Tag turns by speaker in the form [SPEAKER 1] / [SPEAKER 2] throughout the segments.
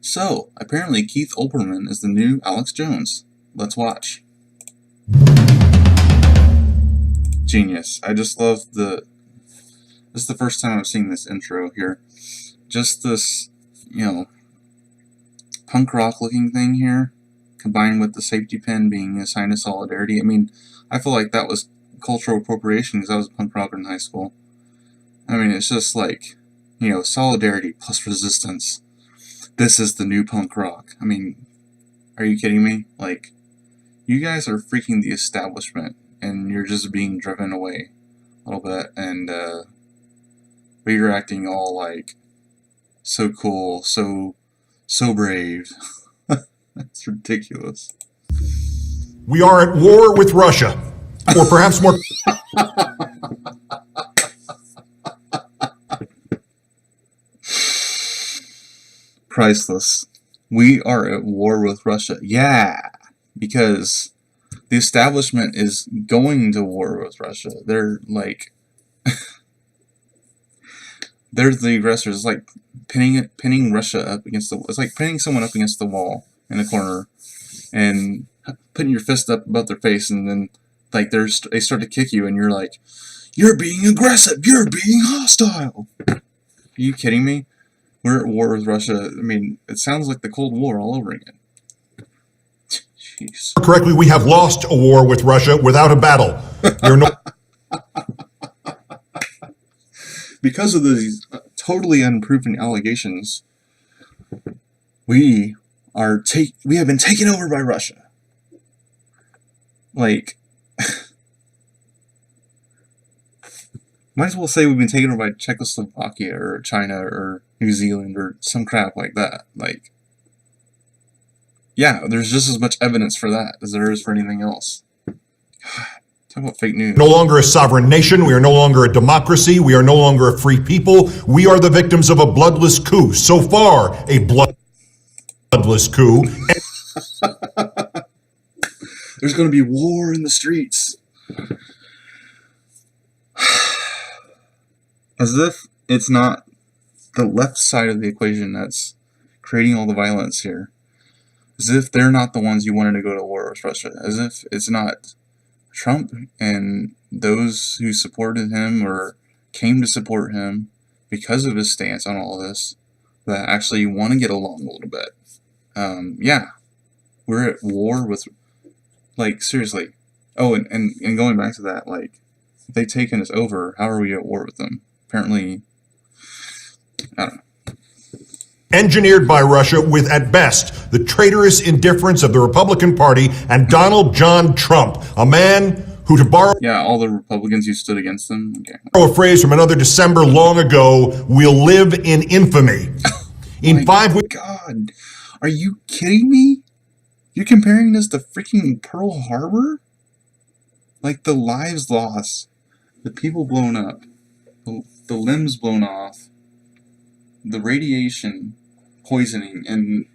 [SPEAKER 1] So, apparently Keith Olbermann is the new Alex Jones. Let's watch. Genius. I just love the... This is the first time I've seen this intro here. Just this, punk rock looking thing here, combined with the safety pin being a sign of solidarity. I mean, I feel like that was cultural appropriation because I was a punk rocker in high school. I mean, it's just like, solidarity plus resistance. This is the new punk rock. I mean, are you kidding me? Like, you guys are freaking the establishment, and you're just being driven away a little bit, and, but you're acting all, like, so cool, so brave. That's ridiculous.
[SPEAKER 2] We are at war with Russia, or perhaps more...
[SPEAKER 1] Priceless. We are at war with Russia. Yeah, because the establishment is going to war with Russia. They're like, they're the aggressors. It's like pinning Russia up against the. It's like pinning someone up against the wall in a corner, and putting your fist up above their face, and then like they start to kick you, and you're like, you're being aggressive. You're being hostile. Are you kidding me? We're at war with Russia. I mean, it sounds like the Cold War all over again. Jeez.
[SPEAKER 2] Correctly, we have lost a war with Russia without a battle.
[SPEAKER 1] Because of these totally unproven allegations, we have been taken over by Russia. Like, might as well say we've been taken over by Czechoslovakia or China or New Zealand or some crap like that. Like, yeah, there's just as much evidence for that as there is for anything else. Talk about fake news.
[SPEAKER 2] No longer a sovereign nation. We are no longer a democracy. We are no longer a free people. We are the victims of a bloodless coup. So far, a bloodless coup.
[SPEAKER 1] There's going to be war in the streets. As if it's not the left side of the equation that's creating all the violence here. As if they're not the ones you wanted to go to war with Russia. As if it's not Trump and those who supported him or came to support him because of his stance on all of this that actually want to get along a little bit. Yeah, we're at war with, like, seriously. Oh, and going back to that, like, if they've taken us over, how are we at war with them? Apparently, I don't know.
[SPEAKER 2] Engineered by Russia with, at best, the traitorous indifference of the Republican Party and Donald John Trump, a man who, to borrow
[SPEAKER 1] all the Republicans who stood against them. Okay.
[SPEAKER 2] A phrase from another December long ago, will live in infamy. In 5 weeks.
[SPEAKER 1] God, are you kidding me? You're comparing this to freaking Pearl Harbor? Like the lives lost, the people blown up, the limbs blown off, the radiation poisoning, and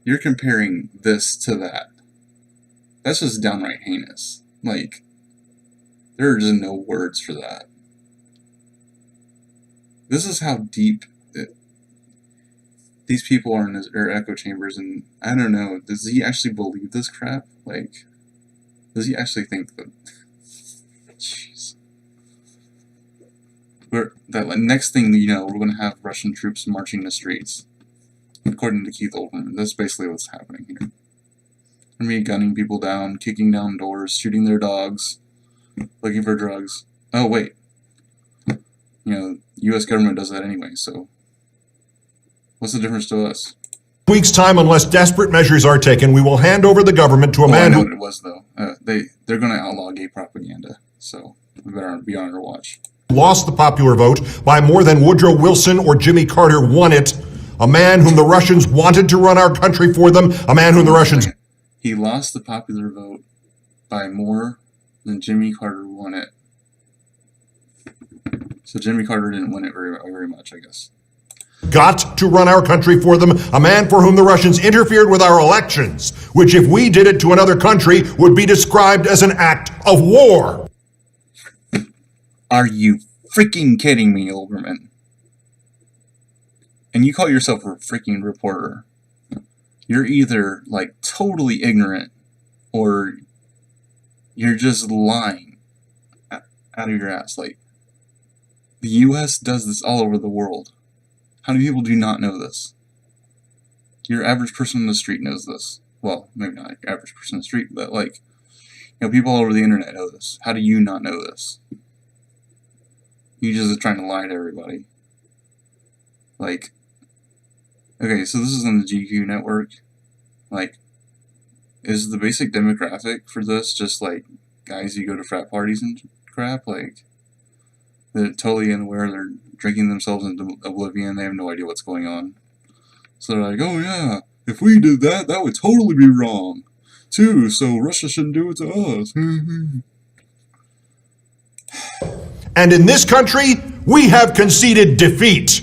[SPEAKER 1] you're comparing this to that. That's just downright heinous. Like, there are just no words for that. This is how deep these people are in their echo chambers, and I don't know, does he actually believe this crap? Like, does he actually think that... Jeez. Next thing you know, we're going to have Russian troops marching the streets. According to Keith Olbermann, that's basically what's happening here. I mean, gunning people down, kicking down doors, shooting their dogs, looking for drugs. Oh, wait. U.S. government does that anyway, so what's the difference to us?
[SPEAKER 2] Weeks' time, unless desperate measures are taken, we will hand over the government to a man
[SPEAKER 1] I know
[SPEAKER 2] who...
[SPEAKER 1] what it was, though. They're going to outlaw gay propaganda, so we better be on our watch.
[SPEAKER 2] Lost the popular vote by more than Woodrow Wilson or Jimmy Carter won it. A man whom the Russians wanted to run our country for them. A man whom the Russians...
[SPEAKER 1] He lost the popular vote by more than Jimmy Carter won it. So Jimmy Carter didn't win it very much, I guess.
[SPEAKER 2] Got to run our country for them. A man for whom the Russians interfered with our elections, which if we did it to another country would be described as an act of war.
[SPEAKER 1] Are you freaking kidding me, Olbermann? and you call yourself a freaking reporter, you're either like totally ignorant or you're just lying out of your ass. Like, the US does this all over the world. How many people do not know this? Your average person on the street knows this. Well, maybe not like average person on the street, but like, people all over the internet know this. How do you not know this? You just are trying to lie to everybody. Like, okay, so this is on the GQ network. Like, is the basic demographic for this just like guys who go to frat parties and crap? Like, they're totally unaware, they're drinking themselves into oblivion, they have no idea what's going on. So they're like, oh yeah, if we did that, that would totally be wrong, too, so Russia shouldn't do it to us.
[SPEAKER 2] And in this country, we have conceded defeat.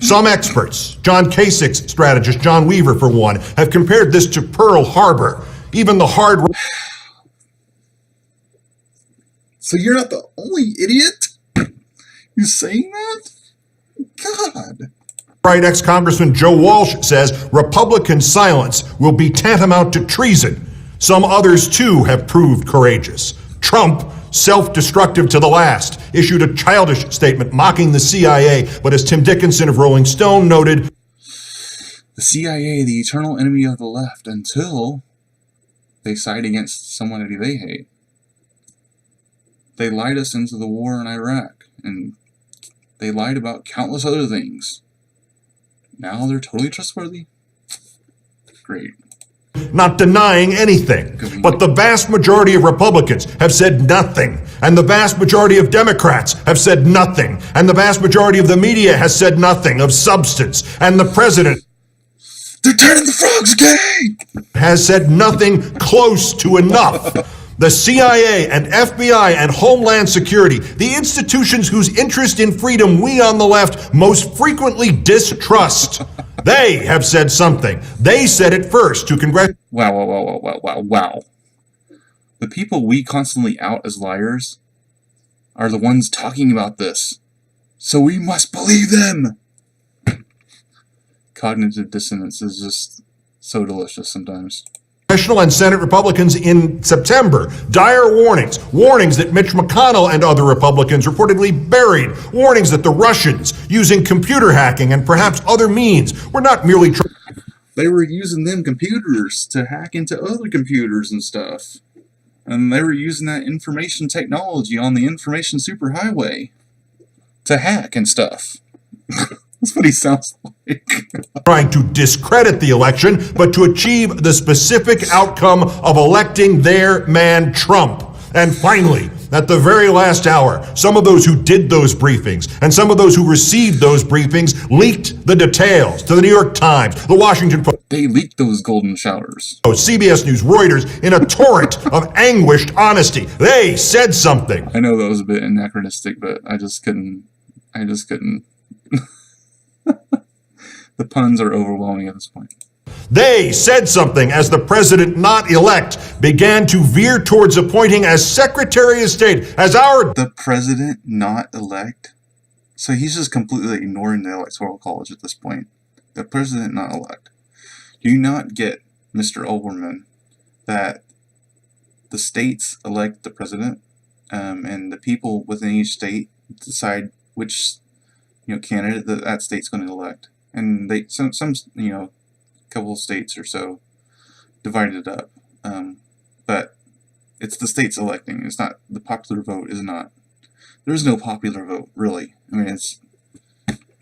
[SPEAKER 2] Some experts, John Kasich's strategist, John Weaver for one, have compared this to Pearl Harbor. Even the hard...
[SPEAKER 1] So you're not the only idiot who's saying that? God.
[SPEAKER 2] Right, ex-Congressman Joe Walsh says Republican silence will be tantamount to treason. Some others, too, have proved courageous. Trump, self-destructive to the last, issued a childish statement mocking the CIA, but as Tim Dickinson of Rolling Stone noted,
[SPEAKER 1] the CIA, the eternal enemy of the left, until they side against someone that they hate. They lied us into the war in Iraq, and they lied about countless other things. Now they're totally trustworthy? Great.
[SPEAKER 2] Not denying anything. But the vast majority of Republicans have said nothing. And the vast majority of Democrats have said nothing. And the vast majority of the media has said nothing of substance. And the president...
[SPEAKER 1] They're turning the frogs gay!
[SPEAKER 2] ...has said nothing close to enough. The CIA and FBI and Homeland Security, the institutions whose interest in freedom we on the left most frequently distrust, they have said something. They said it first to Congress.
[SPEAKER 1] Wow. The people we constantly out as liars are the ones talking about this. So we must believe them! Cognitive dissonance is just so delicious sometimes.
[SPEAKER 2] Congressional and Senate Republicans in September. Dire warnings that Mitch McConnell and other Republicans reportedly buried, warnings that the Russians, using computer hacking and perhaps other means, were not merely...
[SPEAKER 1] They were using them computers to hack into other computers and stuff. And they were using that information technology on the information superhighway to hack and stuff. That's what he sounds like.
[SPEAKER 2] Trying to discredit the election, but to achieve the specific outcome of electing their man Trump. And finally, at the very last hour, some of those who did those briefings and some of those who received those briefings leaked the details to the New York Times, the Washington Post.
[SPEAKER 1] They leaked those golden showers.
[SPEAKER 2] CBS News, Reuters, in a torrent of anguished honesty. They said something.
[SPEAKER 1] I know that was a bit anachronistic, but I just couldn't. The puns are overwhelming at this point.
[SPEAKER 2] They said something as the president-not-elect began to veer towards appointing as Secretary of State, as our...
[SPEAKER 1] The president-not-elect? So he's just completely ignoring the Electoral College at this point. The president-not-elect. Do you not get, Mr. Olbermann, that the states elect the president, and the people within each state decide which candidate that state's going to elect? And they some couple of states or so divided it up, but it's the states electing. It's not the popular vote. Is not. There's no popular vote, really. I mean,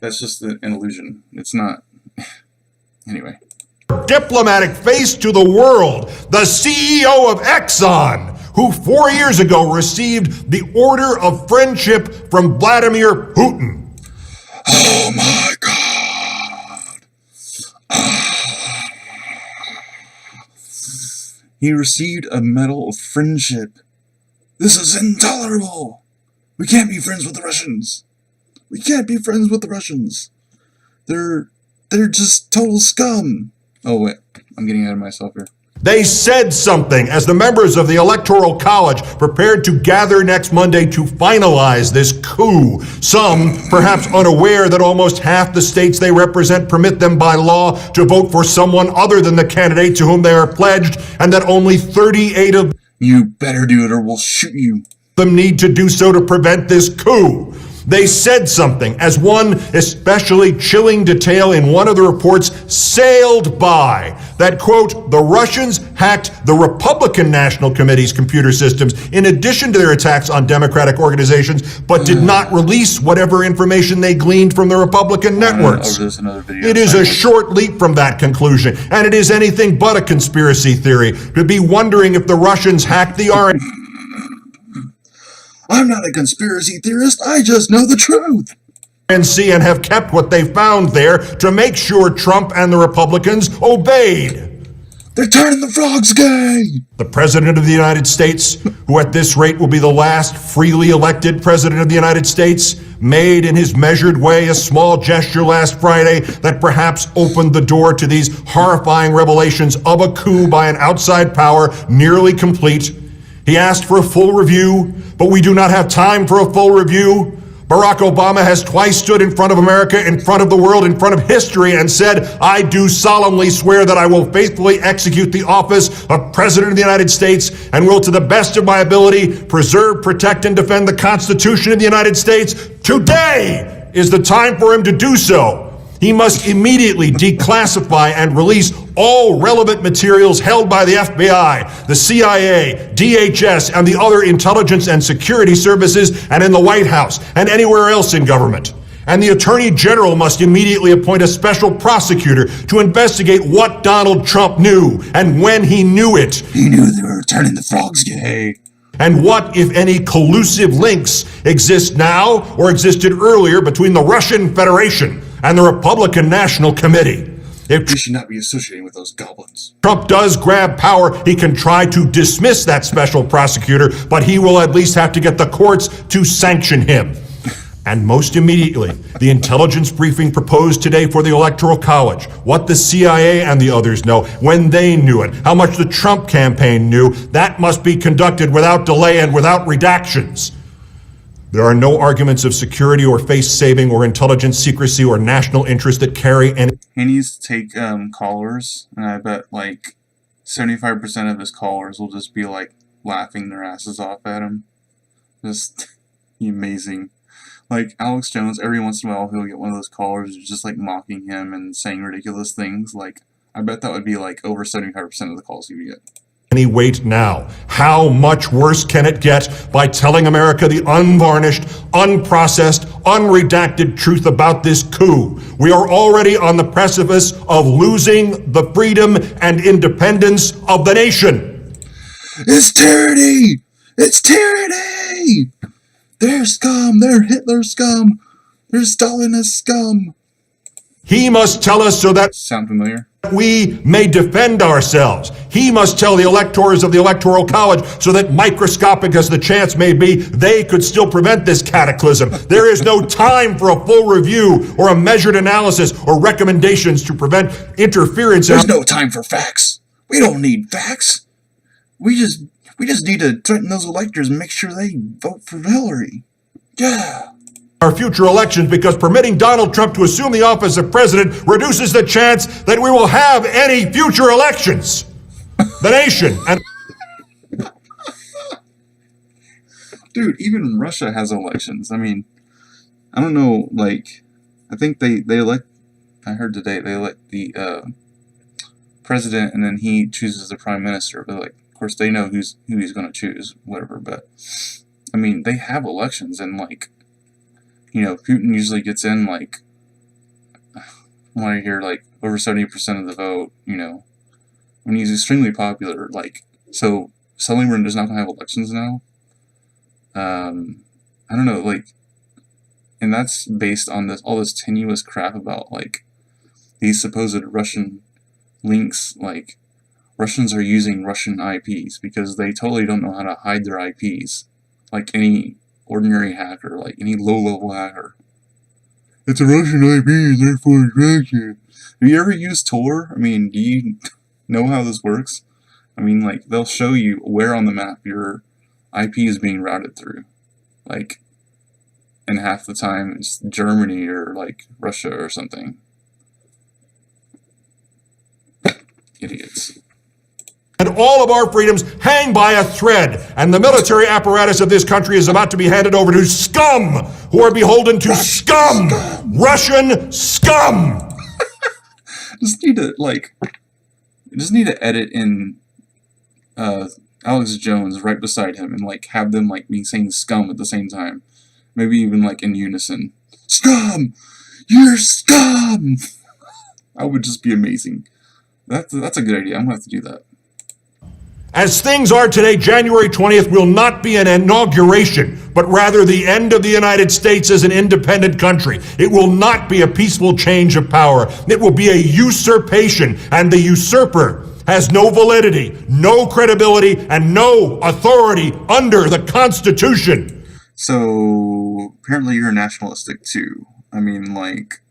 [SPEAKER 1] that's just an illusion. It's not. Anyway.
[SPEAKER 2] Diplomatic face to the world, the CEO of Exxon, who 4 years ago received the Order of Friendship from Vladimir Putin.
[SPEAKER 1] Oh my God. He received a Medal of Friendship. This is intolerable. We can't be friends with the Russians. We can't be friends with the Russians. They're just total scum. Oh wait, I'm getting ahead of myself here.
[SPEAKER 2] They said something as the members of the Electoral College prepared to gather next Monday to finalize this coup. Some, perhaps unaware that almost half the states they represent permit them by law to vote for someone other than the candidate to whom they are pledged, and that only 38 of
[SPEAKER 1] You better do it or we'll shoot you.
[SPEAKER 2] them need to do so to prevent this coup. They said something as one especially chilling detail in one of the reports sailed by that, quote, the Russians hacked the Republican National Committee's computer systems in addition to their attacks on Democratic organizations, but did not release whatever information they gleaned from the Republican networks. It is a short leap from that conclusion, and it is anything but a conspiracy theory to be wondering if the Russians hacked the RNC.
[SPEAKER 1] I'm not a conspiracy theorist, I just know the truth.
[SPEAKER 2] And have kept what they found there to make sure Trump and the Republicans obeyed.
[SPEAKER 1] They're turning the frogs gay.
[SPEAKER 2] The President of the United States, who at this rate will be the last freely elected President of the United States, made in his measured way a small gesture last Friday that perhaps opened the door to these horrifying revelations of a coup by an outside power nearly complete. He asked for a full review, but we do not have time for a full review. Barack Obama has twice stood in front of America, in front of the world, in front of history, and said, I do solemnly swear that I will faithfully execute the office of President of the United States and will, to the best of my ability, preserve, protect, and defend the Constitution of the United States. Today is the time for him to do so. He must immediately declassify and release all relevant materials held by the FBI, the CIA, DHS, and the other intelligence and security services, and in the White House, and anywhere else in government. And the Attorney General must immediately appoint a special prosecutor to investigate what Donald Trump knew and when he knew it.
[SPEAKER 1] He knew they were turning the frogs gay.
[SPEAKER 2] And what, if any, collusive links exist now or existed earlier between the Russian Federation and the Republican National Committee? If
[SPEAKER 1] We should not be associating with those goblins.
[SPEAKER 2] Trump does grab power, he can try to dismiss that special prosecutor, but he will at least have to get the courts to sanction him. And most immediately, the intelligence briefing proposed today for the Electoral College, what the CIA and the others know, when they knew it, how much the Trump campaign knew, that must be conducted without delay and without redactions. There are no arguments of security or face-saving or intelligence secrecy or national interest that carry any.
[SPEAKER 1] He needs to take callers, and I bet like 75% of his callers will just be like laughing their asses off at him. Just amazing. Like Alex Jones, every once in a while he'll get one of those callers just like mocking him and saying ridiculous things. Like, I bet that would be like over 75% of the calls he would get.
[SPEAKER 2] Any weight now. How much worse can it get by telling America the unvarnished, unprocessed, unredacted truth about this coup? We are already on the precipice of losing the freedom and independence of the nation.
[SPEAKER 1] It's tyranny! It's tyranny! They're scum! They're Hitler scum! They're Stalinist scum!
[SPEAKER 2] He must tell us so that
[SPEAKER 1] Sound familiar?
[SPEAKER 2] we may defend ourselves. He must tell the electors of the Electoral College so that, microscopic as the chance may be, they could still prevent this cataclysm. There is no time for a full review or a measured analysis or recommendations to prevent interference.
[SPEAKER 1] There's no time for facts. We don't need facts. We just need to threaten those electors and make sure they vote for Hillary. Yeah.
[SPEAKER 2] Our future elections, because permitting Donald Trump to assume the office of president reduces the chance that we will have any future elections. The nation and
[SPEAKER 1] Dude, even Russia has elections. I mean, I don't know, like, I think they elect, I heard today, they elect the president and then he chooses the prime minister. But, like, of course, they know who he's going to choose, whatever. But, I mean, they have elections and, like, you know, Putin usually gets in, like, when I hear, like, over 70% of the vote, you know, when he's extremely popular, like, so suddenly we're just not going to have elections now? I don't know, like, and that's based on this, all this tenuous crap about, like, these supposed Russian links, like, Russians are using Russian IPs because they totally don't know how to hide their IPs, like any ordinary hacker, like any low-level hacker. It's a Russian IP, therefore it's Russian. Have you ever used Tor? I mean, do you know how this works? I mean, like, they'll show you where on the map your IP is being routed through. Like, and half the time it's Germany or, like, Russia or something. Idiots.
[SPEAKER 2] And all of our freedoms hang by a thread, and the military apparatus of this country is about to be handed over to scum, who are beholden to scum! Russian scum!
[SPEAKER 1] Just need to, like, you just need to edit in Alex Jones right beside him and, like, have them, like, be saying scum at the same time. Maybe even, like, in unison. Scum! You're scum! That would just be amazing. That's a good idea. I'm gonna have to do that.
[SPEAKER 2] As things are today, January 20th will not be an inauguration, but rather the end of the United States as an independent country. It will not be a peaceful change of power. It will be a usurpation, and the usurper has no validity, no credibility, and no authority under the Constitution.
[SPEAKER 1] So, apparently you're nationalistic too. I mean, like,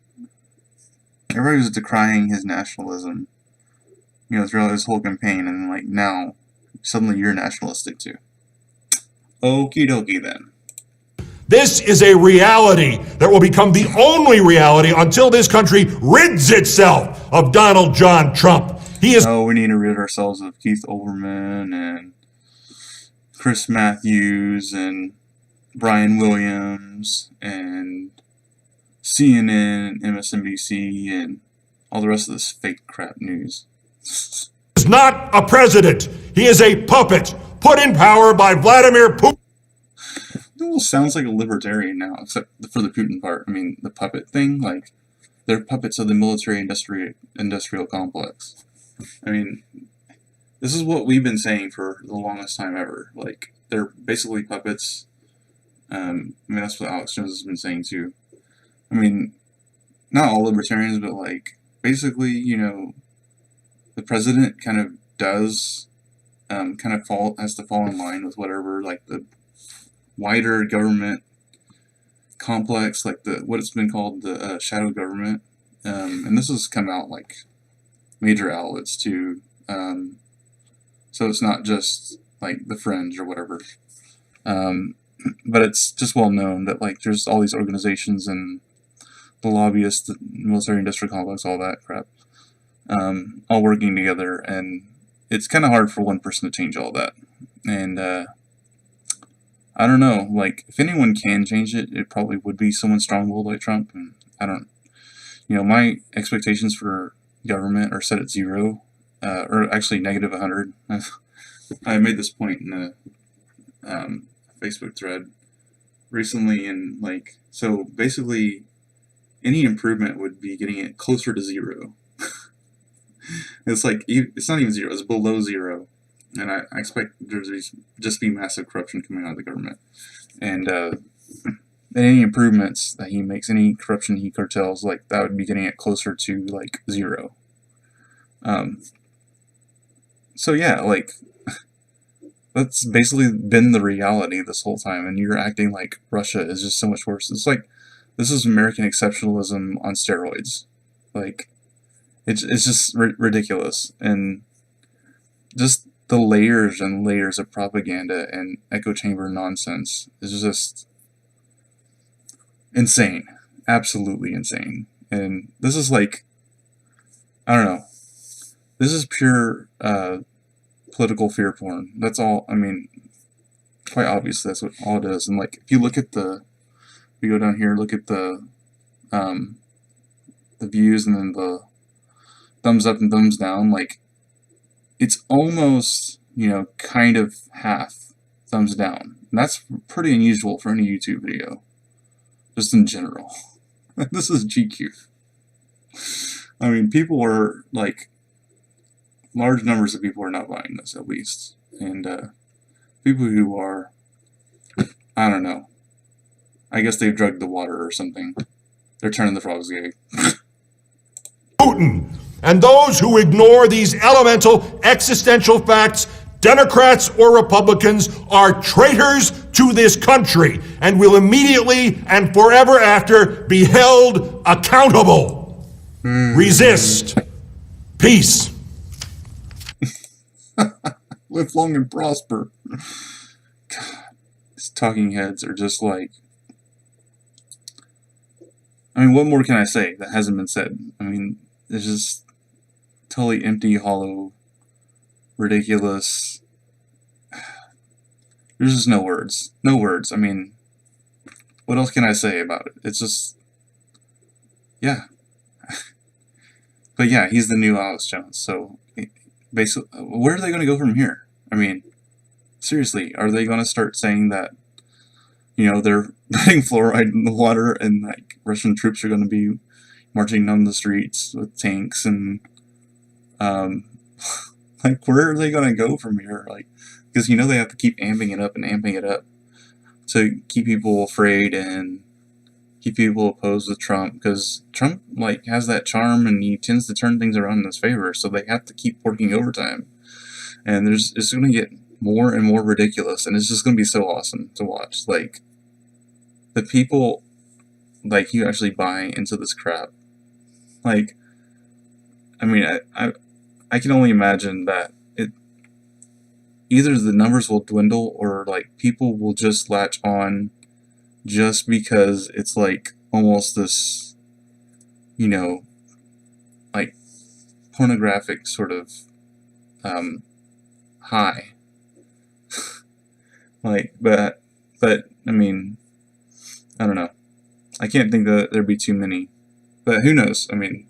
[SPEAKER 1] everybody was decrying his nationalism, throughout his whole campaign, and, like, now, suddenly you're nationalistic too. Okie dokie then.
[SPEAKER 2] This is a reality that will become the only reality until this country rids itself of Donald John Trump. He is.
[SPEAKER 1] Oh, we need to rid ourselves of Keith Olbermann and Chris Matthews and Brian Williams and CNN and MSNBC and all the rest of this fake crap news.
[SPEAKER 2] Is not a president. He is a puppet put in power by Vladimir Putin.
[SPEAKER 1] It almost sounds like a libertarian now, except for the Putin part. I mean, the puppet thing, like, they're puppets of the military-industrial complex. I mean, this is what we've been saying for the longest time ever. Like, they're basically puppets. I mean, that's what Alex Jones has been saying, too. I mean, not all libertarians, but, like, basically, the president kind of does has to fall in line with whatever, like, the wider government complex, like what it's been called the shadow government, and this has come out like major outlets too, so it's not just like the fringe or whatever, but it's just well known that, like, there's all these organizations and the lobbyists, the military industrial complex, all that crap, all working together, and it's kind of hard for one person to change all that. And I don't know, like, if anyone can change it, it probably would be someone strong-willed like Trump. And I don't, my expectations for government are set at 0, or actually negative 100. I made this point in a Facebook thread recently, and, like, so basically any improvement would be getting it closer to 0. It's like, it's not even 0, it's below 0. And I expect there to just be massive corruption coming out of the government. And any improvements that he makes, any corruption he curtails, like, that would be getting it closer to, like, 0. So yeah, like, that's basically been the reality this whole time, and you're acting like Russia is just so much worse. It's like, this is American exceptionalism on steroids. Like, it's just ridiculous, and just the layers and layers of propaganda and echo chamber nonsense is just insane. Absolutely insane. And this is like, I don't know, this is pure political fear porn. That's all. I mean, quite obviously that's what all it is. And, like, if you look at we go down here, look at the views and then the thumbs up and thumbs down, like, it's almost, kind of half thumbs down. And that's pretty unusual for any YouTube video, just in general. This is GQ. I mean, people are, like, large numbers of people are not buying this, at least. And people who are, I don't know, I guess they've drugged the water or something. They're turning the frogs gay.
[SPEAKER 2] Putin. And those who ignore these elemental existential facts, Democrats or Republicans, are traitors to this country and will immediately and forever after be held accountable. Resist. Peace.
[SPEAKER 1] Live long and prosper. God, these talking heads are just like. I mean, what more can I say that hasn't been said? I mean, it's just totally empty, hollow, ridiculous. There's just no words. No words. I mean, what else can I say about it? It's just, yeah. But yeah, he's the new Alex Jones. So basically, where are they going to go from here? I mean, seriously, are they going to start saying that, they're putting fluoride in the water and like Russian troops are going to be marching down the streets with tanks and like where are they going to go from here? Like, because they have to keep amping it up and amping it up to keep people afraid and keep people opposed with Trump, because Trump like has that charm and he tends to turn things around in his favor, so they have to keep working overtime, and it's going to get more and more ridiculous, and it's just going to be so awesome to watch. Like, the people like you actually buy into this crap. Like, I mean, I can only imagine that either the numbers will dwindle or like people will just latch on just because it's like almost this, like pornographic sort of high. Like, but I mean, I don't know. I can't think that there'd be too many, but who knows? I mean,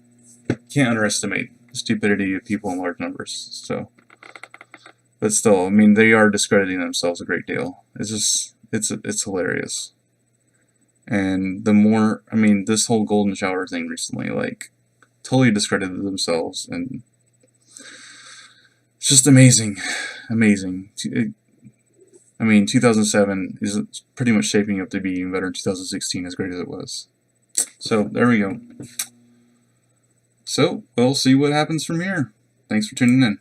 [SPEAKER 1] can't underestimate the stupidity of people in large numbers. So, but still, I mean, they are discrediting themselves a great deal. It's just, it's hilarious. And the more, I mean, this whole golden shower thing recently, like, totally discredited themselves, and it's just amazing, amazing. I mean, 2007 is pretty much shaping up to be even better in 2016, as great as it was. So, there we go. So, we'll see what happens from here. Thanks for tuning in.